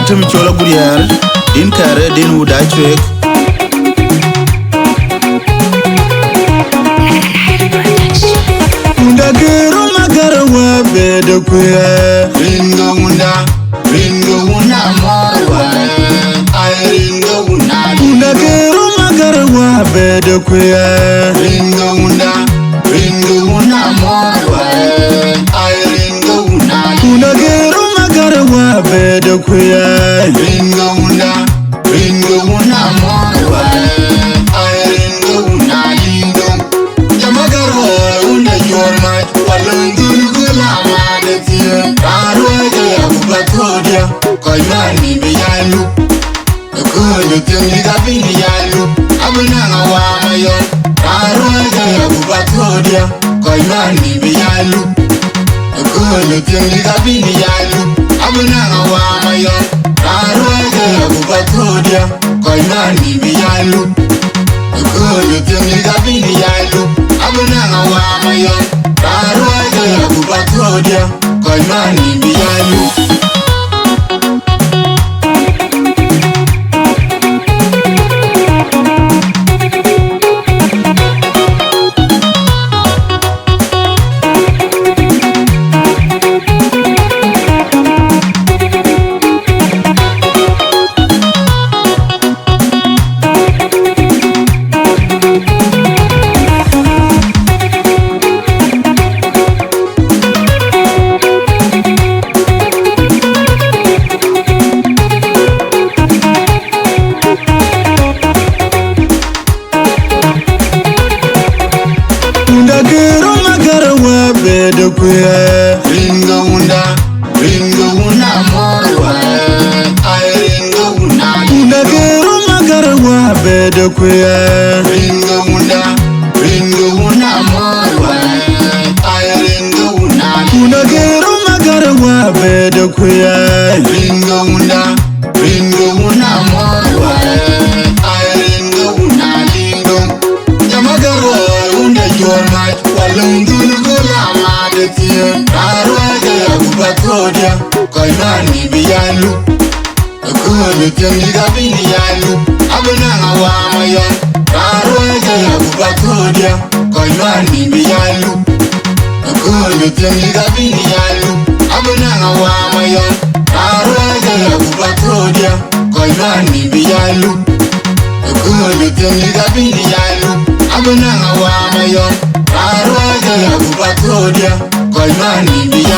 tim chola gurier din kare din wuda chwek Ndagero magara wa bede kuya Ringo una morwa Ay ringo una Ndagero magara wa bede kuya Ringo una morwa Ay ringo una Ndagero magara wa bede kuya Ringo una morwa Ay ringo una lindo Yamagara una yorma Walungu gulama de tie Arwege ya kubatodia Koyani be yalu Kulu tumi gabini yalu Abunanga wa mayon Arwege ya kubatodia Koyani be yalu Kulu tumi gabini yalu Abunanga wa mayon Arwege ya kubatodia Koyani be yalu Kulu tumi gabini yalu Abunanga wa mayon Arwege ya kubatodia Koyani be yalu Ndagero magara wa bede kuya Ringo una morwa Ay ringo una Ndagero magara wa bede kuya Ringo una morwa Ay ringo una Ndagero magara wa bede kuya Ringo una morwa Ay ringo una lindo Yamagara yorma walungu gulama de tie Arwege ya kubatodia Koyani be yalu Kulu tumi gabini yalu Abunanga wa mayon Arwege ya kubatodia Koyani be yalu Kulu tumi gabini yalu Abunanga wa mayon Arwege ya kubatodia Koyani be yalu Kulu tumi gabini yalu Abunanga wa mayon Arwege ya kubatodia Koyani be